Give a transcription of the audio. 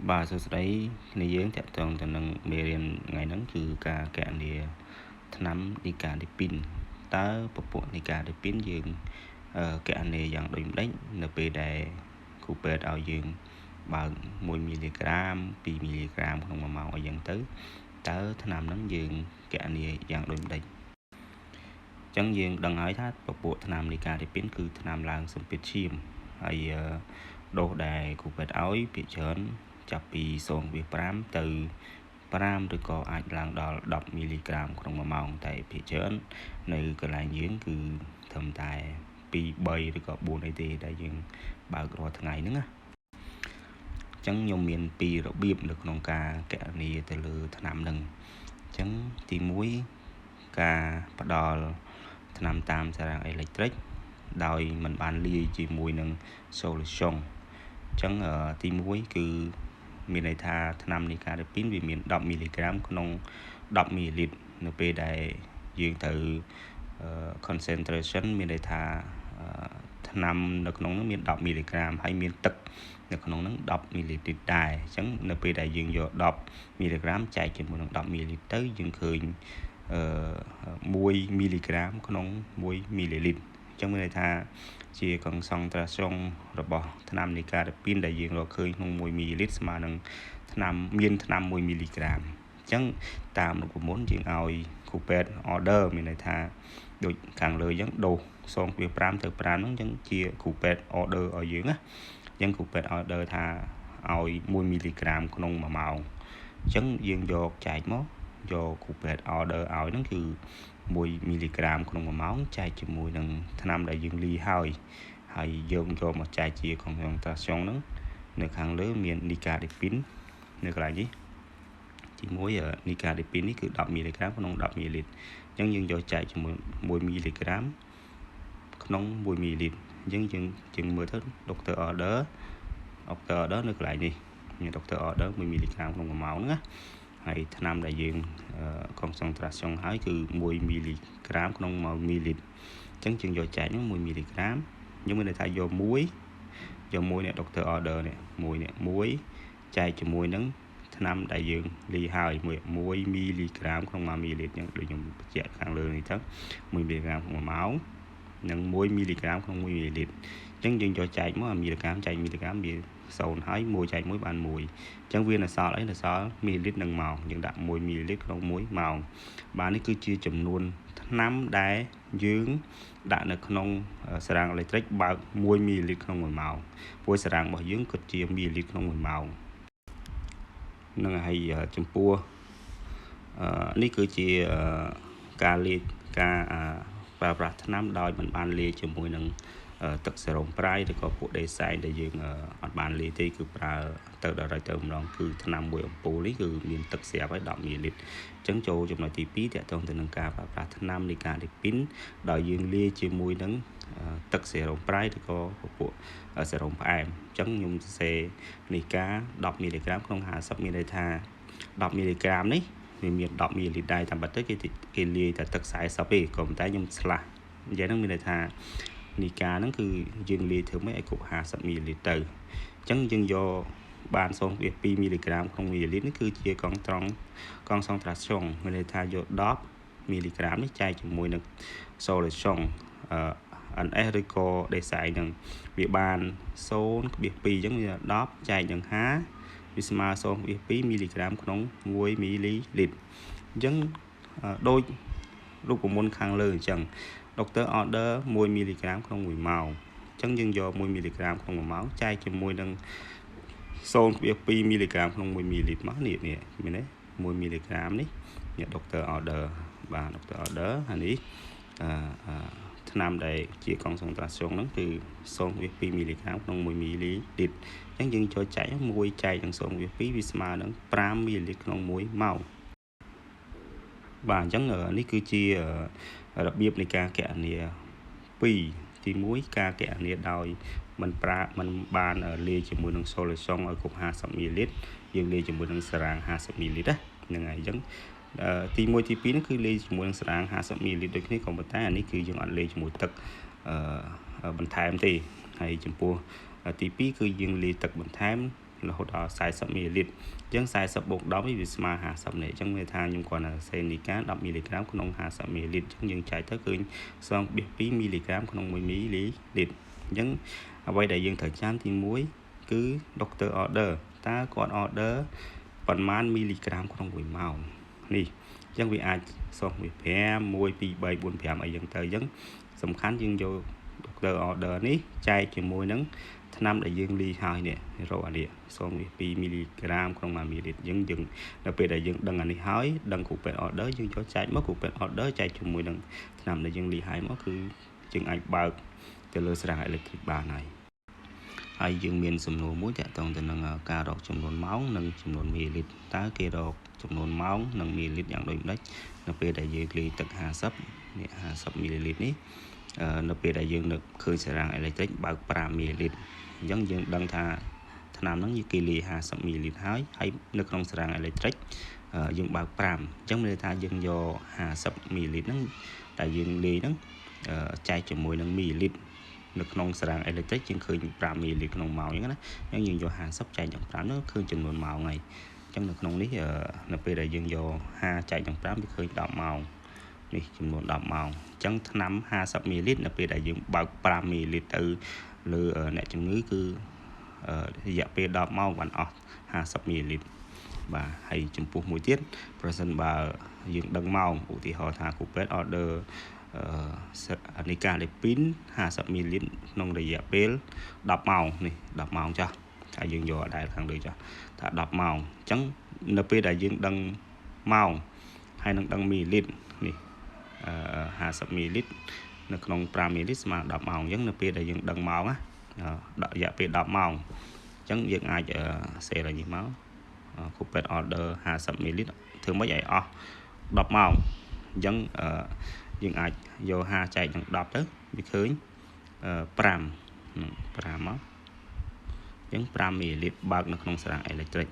Bà số đấy này dưỡng chạy toàn từ nâng mê riêng ngày nắng cứ cả kẻ này năm đi cả đi pin ta bộ bộ đi cả đi pin dương kẻ này dạng đôi đánh là về đại cụ bê ao dương bằng 10 mg 2 mg không mà màu ở dạng tới tớ năm nắng dương kẻ này dạng đôi đánh chẳng dương đằng hỏi thắt bộ bộ năm đi cả đi pin cứ năm làng sân pit chim hay đồ đài cụ bê áo bị chớnចាប់ពី0.5 ទៅ5 ឬក៏អាចឡើងដល់10 មីលីក្រាមក្នុង1ម៉ោងតែភាគច្រើននៅកន្លែងយើងគឺត្រឹមតែ2 3ឬក៏4អីទេដែលយើងបើករាល់ថ្ងៃហ្នឹងណាអញ្ចឹងខ្ញុំមានពីររបៀបនៅក្នុងការកណនាទៅលើថ្នាំហ្នឹងអញ្ចឹងទី1ការផ្ដល់ថ្នាំតាមសារ៉ាំងអេឡិចត្រូលដោយមិនបានលាយជាមួយនឹង solution អញ្ចឹងទី1គឺមានន័យថាថ្នាំនីកាដូពីនវាមាន10 មីលីក្រាមក្នុង10 មីលីលីត្រនៅពេលដែលយើងត្រូវ concentration មានន័យថាថ្នាំនៅក្នុងនោះមាន10 មីលីក្រាមហើយមានទឹកនៅក្នុងនោះ10 មីលីលីត្រដែរអញ្ចឹងនៅពេលដែលយើងយក10 មីលីក្រាមចែកជាមួយនឹង10 មីលីលីត្រទៅយើងឃើញ1 មីលីក្រាមក្នុង1 មីលីលីត្រអញ្ចឹងមានន័យថាជា concentration របស់ថ្នាំនីកាដូពីនដែលយើងរកឃើញក្នុង1 មីលីលីត្រស្មើនឹងមានថ្នាំ1 មីលីក្រាមអញ្ចឹងតាមរូបមន្តយើងឲ្យគ្រូពេទ្យ order មានន័យថាដូចខាងលើអញ្ចឹងដូស 0.5 ទៅ 5 ហ្នឹងអញ្ចឹងជាគ្រូពេទ្យ order ឲ្យយើងណាអញ្ចឹងគ្រូពេទ្យ order ថាឲ្យ1 មីលីក្រាមក្នុង1ម៉ោងអញ្ចឹងយើងយកចែកមកយកគ្រូពេទ្យ order ឲ្យហ្នឹងគឺ1 មីលីក្រាមក្នុង1ម៉ោងចែកជាមួយនឹងថ្នាំដែលយើងលាយហើយយើងយកមកចែកជា concentration ហ្នឹងនៅខាងលើមាននីកាដូពីននៅកន្លែងនេះទី1នីកាដូពីននេះគឺ10 មីលីក្រាមក្នុង10 មីលីលីត្រអញ្ចឹងយើងយកចែកជាមួយ1 មីលីក្រាមក្នុង1 មីលីលីត្រអញ្ចឹងយើងមើលទៅ doctor order នៅកន្លែងនេះមាន doctor order 1 មីលីក្រាមក្នុង1ម៉ោងណាហើយថ្នាំដែលយើង concentration ហើយគឺ1 មីលីក្រាមក្នុង1 មីលីលីត្រអញ្ចឹងយើងយកចែកនោះ1 មីលីក្រាមយើងមានន័យថាយក1នេះ doctor order នេះ1ចែកជាមួយនឹងថ្នាំដែលយើងលាយហើយ1 មីលីក្រាមក្នុង1 មីលីលីត្រអញ្ចឹងដូចខ្ញុំបញ្ជាក់ខាងលើនេះទៅ1 មីលីក្រាមក្នុង1ម៉ោងនិង1 មីលីក្រាមក្នុង1 មីលីលីត្រអញ្ចឹងយើងយកចែកមកមីលីក្រាមចែកមីលីក្រាមវា0ហើយ1ចែក1បាន1អញ្ចឹងវានៅសល់អីនៅសល់មីលីលីត្រនិងម៉ោងយើងដាក់1 មីលីលីត្រក្នុង1ម៉ោងបាទនេះគឺជាចំនួនថ្នាំដែលយើងដាក់នៅក្នុងសារ៉ាំងអេឡិចត្រូលបើក1 មីលីលីត្រក្នុង1ម៉ោងព្រោះសារ៉ាំងរបស់យើងគិតជាមីលីលីត្រក្នុង1ម៉ោងនឹងហើយចំពោះនេះគឺជាការលាយការប្រើប្រាស់ថ្នាំដោយមិនបានលាយជាមួយនឹងទឹកសេរ៉ូមប្រៃឬក៏ពួកដេសែងដែលយើងអត់បានលាយទេគឺប្រើទៅដល់ទៅម្ដងគឺថ្នាំមួយអំពូលនេះគឺមានទឹកស្រាប់ហើយ10 មីលីលីត្រអញ្ចឹងចូលចំណុចទី2ទាក់ទងទៅនឹងការប្រើប្រាស់ថ្នាំនីកាដូពីនដោយយើងលាយជាមួយនឹងទឹកសេរ៉ូមប្រៃឬក៏ពួកសេរ៉ូមផ្អែមអញ្ចឹងខ្ញុំសរសេរនីកា10 មីលីក្រាមក្នុង50មានន័យថា10 មីលីក្រាមនេះវាមាន10 មីលីលីត្រដែរតាមពិតទៅគេលាយតែទឹក40ទេក៏ប៉ុន្តែខ្ញុំឆ្លាស់និយាយហ្នឹងមានន័យថានីកាហ្នឹងគឺយើងលាយធ្វើម៉េចឲ្យគ្រប់50 មីលីលីត្រទៅអញ្ចឹងយើងយកបាន 0.2 មីលីក្រាមក្នុងមីលីលីត្រនេះគឺជាកង concentration មានន័យថាយក10 មីលីក្រាមនេះចែកជាមួយនឹង solution NS ឬក៏ដេសែងហ្នឹងវាបាន 0.2 អញ្ចឹងវា10ចែកនឹង50វាស្មើ 0.2 មីលីក្រាមក្នុង1 មីលីលីត្រអញ្ចឹងដូចរូបមន្តខាងលើអញ្ចឹង Doctor order 1 មីលីក្រាមក្នុង1ម៉ោងអញ្ចឹងយើងយក1 មីលីក្រាមក្នុង1ម៉ោងចែកជាមួយនឹង 0.2 មីលីក្រាមក្នុង1 មីលីលីត្រមកនេះមានទេ1 មីលីក្រាមនេះ Doctor order បាទ Doctor order ហើយនេះថ្នាំដែលជា concentration ហ្នឹងគឺ 0.2 មីលីក្រាមក្នុង1 មីលីលីត្រអញ្ចឹងយើងចូលចែក1ចែកនឹង 0.2 វាស្មើនឹង5 មីលីលីត្រក្នុង1ម៉ោងបាទអញ្ចឹងនេះគឺជារបៀបនៃការគណនា2ទី1ការគណនាដោយមិនបានលាយជាមួយនឹង solution ឲ្យគ្រប់50 មីលីលីត្រយើងលាយជាមួយនឹងសារ៉ាំង50 មីលីលីត្រហ្នឹងហើយអញ្ចឹងទី1ទី2នេះគឺលាយជាមួយនឹងសារ៉ាំង50 មីលីលីត្រដូចគ្នាក៏ប៉ុន្តែអានេះគឺយើងអត់លាយជាមួយទឹកបន្ថែមទេហើយចំពោះទី2គឺយើងលាយទឹកបន្ថែម រហូតដល់40មីលីលីត្រអញ្ចឹង40បូក10វាស្មើ50នេះអញ្ចឹងមានថាខ្ញុំគ្រាន់តែសេនីកា10មីលីក្រាមក្នុង50មីលីលីត្រអញ្ចឹងយើងចែកទៅឃើញ2មីលីក្រាមក្នុង1មីលីលីត្រអញ្ចឹងអ្វីដែលយើងត្រូវចាំទី1គឺ Dr. order តើគាត់ order ប៉ុន្មានមីលីក្រាមក្នុង1ម៉ោងនេះអញ្ចឹងវាអាច5 1 2 3 4 5អីចឹងទៅអញ្ចឹងសំខាន់យើងយក Dr. order នេះចែកជាមួយនឹងថ្នាំដែលយើងលីហើយនេះរកអានេះ2មីលីក្រាមក្នុង1មីលីលីត្រអញ្ចឹងយើងដល់ពេលដែលយើងដឹងអានេះហើយដឹងគ្រូពេទ្យ order យើងយកចែកមកគ្រូពេទ្យ order ចែកជាមួយនឹងថ្នាំដែលយើងលីហើយមកគឺយើងអាចបើកទៅលើស្រះអេឡិចទ្រិកបានហើយយើងមានសំណួរមួយតាក់ទងទៅនឹងការរកចំនួនម៉ោងនិងចំនួនមីលីលីត្រតើគេរកចំនួនម៉ោងនិងមីលីលីត្រយ៉ាងដូចម្ដេចនៅពេលដែលយើងលាយទឹក50នេះ50មីលីលីត្រនេះនៅពេលដែលយើងនឹកឃើញសារ៉ាំងអេឡិចទ្រិកបើក5មីលីលីត្រអញ្ចឹងយើងដឹងថាថ្នាំហ្នឹងគេលាយ50មីលីលីត្រហើយនៅក្នុងសារ៉ាំងអេឡិចទ្រិកយើងបើក5អញ្ចឹងមានន័យថាយើងយក50មីលីលីត្រហ្នឹងដែលយើងលាយហ្នឹងចែកជាមួយនឹងមីលីលីត្រនៅក្នុងសារ៉ាំងអេឡិចទ្រិកយើងឃើញ5មីលីលីត្រក្នុងម៉ោងអញ្ចឹងណាអញ្ចឹងយើងយក50ចែកនឹង5ហ្នឹងឃើញចំនួនម៉ោងហើយអញ្ចឹងនៅក្នុងនេះនៅពេលដែលយើងយក50ចែកនឹង5វាឃើញ10ម៉ោងនេះចំនួន10ម៉ោងអញ្ចឹងថ្នាំ50មីលីលីត្រនៅពេលដែលយើងបើក5មីលីលីត្រទៅលើអ្នកជំងឺគឺរយៈពេល10ម៉ោងបានអស់50មីលីលីត្របាទហើយចំពោះមួយទៀតប្រសិនបើយើងដឹងម៉ោងឧទាហរណ៍ថាគ្រូពេទ្យ order អានីកាលេពីន50មីលីលីត្រក្នុងរយៈពេល10ម៉ោងនេះ10ម៉ោងចាស់តែយើងយកដែលខាងលើចាស់ថា10ម៉ោងអញ្ចឹងនៅពេលដែលយើងដឹងម៉ោងហើយនឹងដឹងមីលីលីត្រនេះ50មីលីលីត្រនៅក្នុង5មីលីលីត្រស្មើ10ម៉ោងអញ្ចឹងនៅពេលដែលយើងដឹងម៉ោងណារយៈពេល10ម៉ោងអញ្ចឹងយើងអាចសេរនេះមកគ្រូពេទ្យ order 50មីលីលីត្រធ្វើម៉េចឲ្យអស់10ម៉ោងអញ្ចឹងយើងអាចយក50ចែកនឹង10ទៅវាឃើញ5មកអញ្ចឹង5មីលីលីត្របើកនៅក្នុងសារ៉ាំងអេឡិចទ្រិក